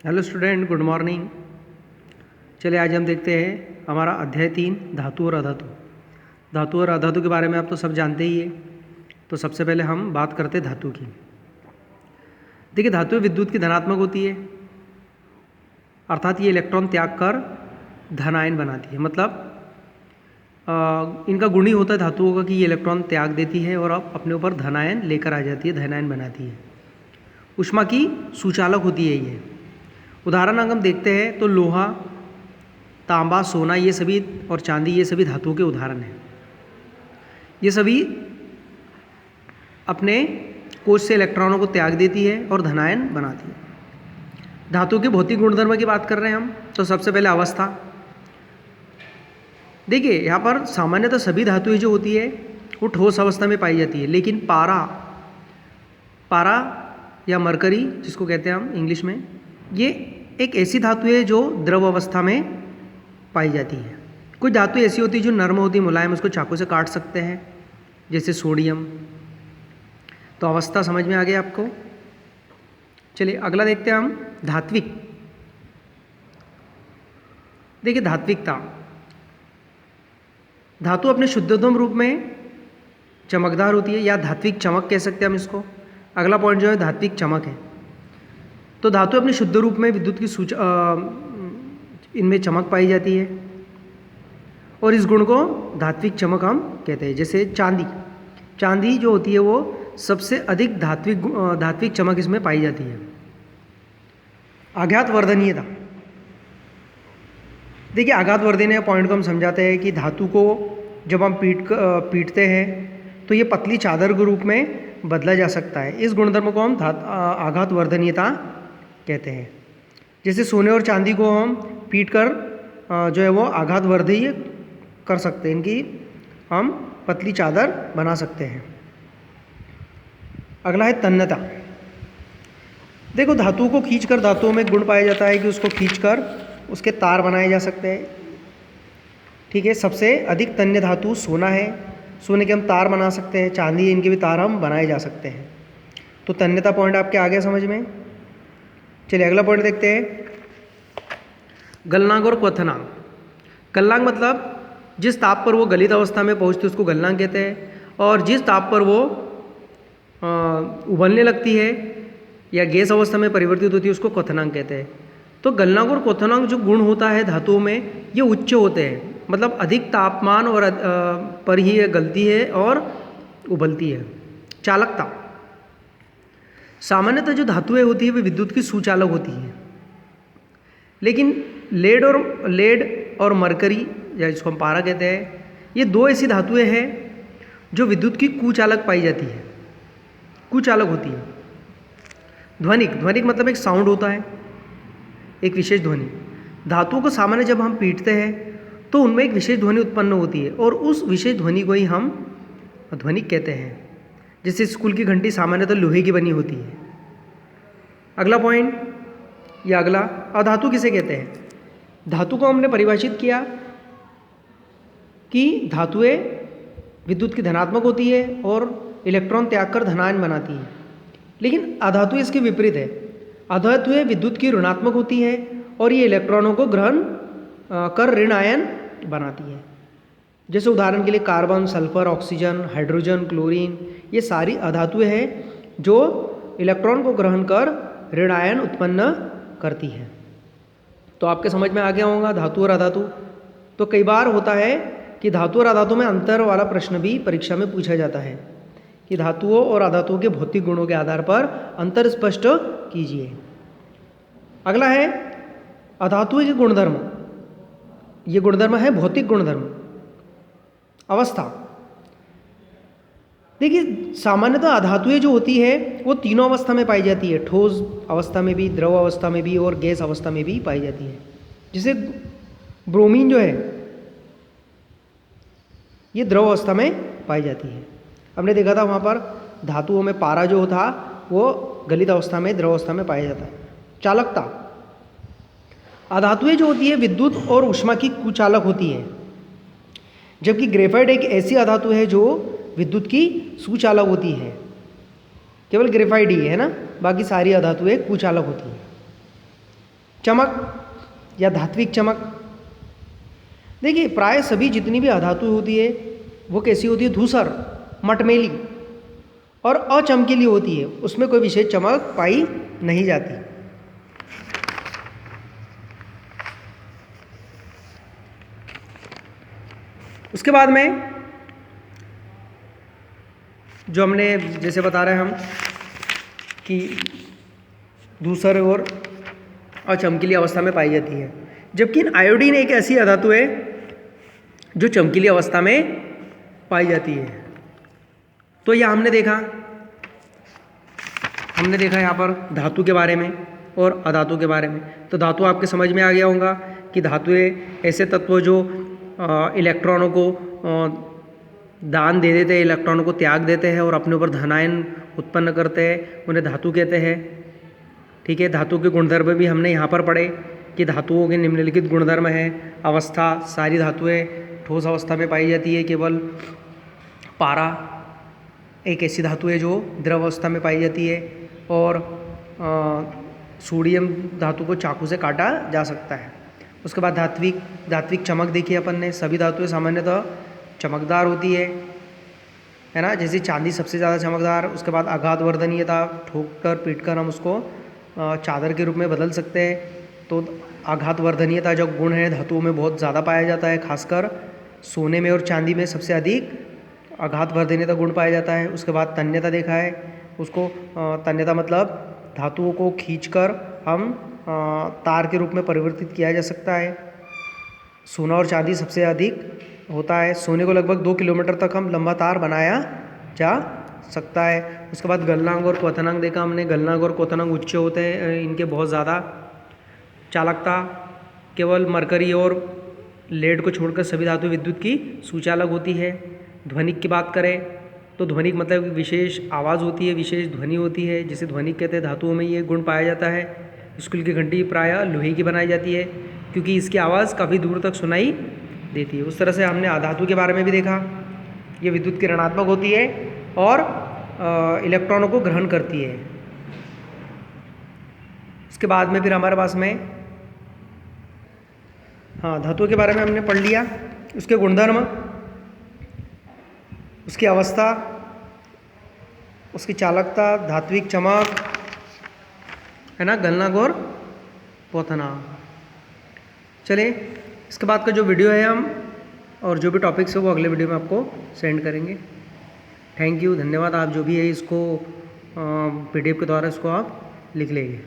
Hello student, good morning. चलिए आज हम देखते हैं हमारा अध्याय 3 धातु और अधातु। धातु और अधातु के बारे में आप तो सब जानते ही है। तो सबसे पहले हम बात करते हैं धातु की। देखिए, धातु विद्युत की धनात्मक होती है, अर्थात ये इलेक्ट्रॉन त्याग कर धन आयन बनाती है। मतलब इनका गुण ही होता है धातुओं का कि ये इलेक्ट्रॉन त्याग देती है और अब अपने ऊपर धन आयन लेकर आ जाती है, धन आयन बनाती है। ऊष्मा की सुचालक होती है ये। उदाहरण अगर हम देखते हैं तो लोहा, तांबा, सोना ये सभी और चांदी ये सभी धातुओं के उदाहरण हैं। ये सभी अपने कोश से इलेक्ट्रॉनों को त्याग देती है और धनायन बनाती है। धातु के भौतिक गुणधर्म की बात कर रहे हैं हम, तो सबसे पहले अवस्था। देखिए, यहाँ पर सामान्यतः सभी धातुएं जो होती है वो ठोस अवस्था में पाई जाती है, लेकिन पारा या मरकरी जिसको कहते हैं हम इंग्लिश में, ये एक ऐसी धातु है जो द्रव अवस्था में पाई जाती है। कुछ धातु ऐसी होती है जो नर्म होती है, मुलायम, उसको चाकू से काट सकते हैं, जैसे सोडियम। तो अवस्था समझ में आ गया आपको। चलिए अगला देखते हैं हम, धात्विक। देखिए, धात्विकता। धातु अपने शुद्धतम रूप में चमकदार होती है, या धात्विक चमक कह सकते हैं हम इसको। अगला पॉइंट जो है धात्विक चमक है। तो धातु अपने शुद्ध रूप में विद्युत की इनमें चमक पाई जाती है और इस गुण को धात्विक चमक हम कहते हैं। जैसे चांदी जो होती है वो सबसे अधिक धात्विक चमक इसमें पाई जाती है। आघात वर्धनीयता। देखिए, आघात वर्धनीय पॉइंट को हम समझाते हैं कि धातु को जब हम पीटते हैं तो ये पतली चादर के रूप में बदला जा सकता है। इस गुणधर्म को हम आघात वर्धनीयता कहते हैं। जैसे सोने और चांदी को हम पीट कर जो है वो आघात वर्धनीय कर सकते हैं, इनकी हम पतली चादर बना सकते हैं। अगला है तन्यता। देखो, धातु को खींचकर धातुओं में गुण पाया जाता है कि उसको खींचकर उसके तार बनाए जा सकते हैं। ठीक है, सबसे अधिक तन्य धातु सोना है। सोने के हम तार बना सकते हैं, चांदी, इनके भी तार हम बनाए जा सकते हैं। तो तन्यता पॉइंट आपके आ गया समझ में। चलिए अगला पॉइंट देखते हैं, गलनांक और क्वथनांक। गलनांक मतलब जिस ताप पर वो गलित अवस्था में पहुंचती है उसको गलनांक कहते हैं, और जिस ताप पर वो उबलने लगती है या गैस अवस्था में परिवर्तित होती है उसको क्वथनांक कहते हैं। तो गलनांक और क्वथनांक जो गुण होता है धातुओं में, ये उच्च होते हैं। मतलब अधिक तापमान और पर ही ये गलती है और उबलती है। चालकता। सामान्यतः जो धातुएं होती है वे विद्युत की सुचालक होती हैं, लेकिन लेड और मरकरी, या जिसको हम पारा कहते हैं, ये दो ऐसी धातुएं हैं जो विद्युत की कुचालक पाई जाती है, कुचालक होती है। ध्वनिक मतलब एक साउंड होता है, एक विशेष ध्वनि। धातुओं को सामान्य जब हम पीटते हैं तो उनमें एक विशेष ध्वनि उत्पन्न होती है और उस विशेष ध्वनि को ही हम ध्वनिक कहते हैं। जैसे स्कूल की घंटी सामान्यतः लोहे की बनी होती है। अगला पॉइंट या अगला, अधातु किसे कहते हैं? धातु को हमने परिभाषित किया कि धातुएं विद्युत की धनात्मक होती है और इलेक्ट्रॉन त्याग कर धनायन बनाती है, लेकिन अधातु इसके विपरीत है। अधातुएं विद्युत की ऋणात्मक होती है और ये इलेक्ट्रॉनों को ग्रहण कर ऋण आयन बनाती है। जैसे उदाहरण के लिए carbon, sulphur, oxygen, hydrogen, chlorine, ये सारी अधातुएं हैं जो इलेक्ट्रॉन को ग्रहण कर ऋण आयन उत्पन्न करती है। तो आपके समझ में आ गया होगा धातु और अधातु। तो कई बार होता है कि धातु और अधातु में अंतर वाला प्रश्न भी परीक्षा में पूछा जाता है कि धातुओं और अधातुओं के भौतिक गुणों के आधार पर अंतर स्पष्ट कीजिए। अगला है अधातु के गुणधर्म। ये गुणधर्म है भौतिक गुणधर्म। अवस्था। देखिए, सामान्यतः अधातुएं जो होती है वो तीनों अवस्था में पाई जाती है, ठोस अवस्था में भी, द्रव अवस्था में भी और गैस अवस्था में भी पाई जाती है। जैसे ब्रोमीन जो है ये द्रव अवस्था में पाई जाती है। हमने देखा था वहाँ पर धातुओं में पारा जो था वो गलित अवस्था में, द्रव अवस्था में पाया जाता है। चालकता। अधातुएं जो होती है विद्युत और ऊष्मा की कुचालक होती है, जबकि ग्रेफाइट एक ऐसी अधातु है जो विद्युत की सुचालक होती है। केवल ग्रेफाइट ही है ना, बाकी सारी अधातुएं कुचालक होती हैं। चमक या धात्विक चमक। देखिए प्राय सभी जितनी भी अधातु होती है वो कैसी होती है, धूसर, मटमैली और अचमकीली होती है, उसमें कोई विशेष चमक पाई नहीं जाती। उसके बाद में जो हमने जैसे बता रहे हैं हम कि धूसर और अचमकीली अवस्था में पाई जाती है, जबकि आयोडीन एक ऐसी अधातु है जो चमकीली अवस्था में पाई जाती है। तो यह हमने देखा यहाँ पर धातु के बारे में और अधातु के बारे में। तो धातु आपके समझ में आ गया होगा कि धातुएं ऐसे तत्व जो इलेक्ट्रॉनों को दान दे देते हैं, इलेक्ट्रॉनों को त्याग देते हैं और अपने ऊपर धनायन उत्पन्न करते हैं, उन्हें धातु कहते हैं। ठीक है, धातु के गुणधर्म भी हमने यहाँ पर पढ़े कि धातुओं के निम्नलिखित गुणधर्म हैं। अवस्था, सारी धातुएं ठोस अवस्था में पाई जाती है, केवल पारा एक ऐसी धातु है जो द्रव अवस्था में पाई जाती है, और सोडियम धातु को चाकू से काटा जा सकता है। उसके बाद धात्विक चमक देखी अपन ने। सभी धातुएं सामान्यतः चमकदार होती है ना, जैसे चांदी सबसे ज़्यादा चमकदार। उसके बाद आघात वर्धनीयता, ठोक कर पीट कर हम उसको चादर के रूप में बदल सकते हैं। तो आघात वर्धनीयता जो गुण है धातुओं में बहुत ज़्यादा पाया जाता है, खासकर सोने में और चांदी में सबसे अधिक आघात वर्धनीयता गुण पाया जाता है। उसके बाद तन्यता देखा है, उसको तन्यता मतलब धातुओं को खींचकर हम तार के रूप में परिवर्तित किया जा सकता है। सोना और चांदी सबसे अधिक होता है। सोने को लगभग 2 किलोमीटर तक हम लंबा तार बनाया जा सकता है। उसके बाद गलनांक और क्वथनांक देखा हमने। गलनांक और क्वथनांक उच्च होते हैं, इनके बहुत ज़्यादा चालकता। केवल मरकरी और लेड को छोड़कर सभी धातु विद्युत की सुचालक होती है। ध्वनिक की बात करें तो ध्वनिक मतलब विशेष आवाज़ होती है, विशेष ध्वनि होती है, जिसे ध्वनिक कहते हैं। धातुओं में ये गुण पाया जाता है। स्कूल की घंटी प्रायः लोहे की बनाई जाती है क्योंकि इसकी आवाज़ काफ़ी दूर तक सुनाई देती है। उस तरह से हमने आधातु के बारे में भी देखा, ये विद्युत की ऋणात्मक होती है और इलेक्ट्रॉनों को ग्रहण करती है। उसके बाद में फिर हमारे पास में धातुओं के बारे में हमने पढ़ लिया, उसके गुणधर्म, उसकी अवस्था, उसकी चालकता, धात्विक चमक, है ना, गलनांक और क्वथनांक। चलिए इसके बाद का जो वीडियो है हम और जो भी टॉपिक्स है वो अगले वीडियो में आपको सेंड करेंगे। थैंक यू, धन्यवाद। आप जो भी है इसको PDF के द्वारा इसको आप लिख लेंगे।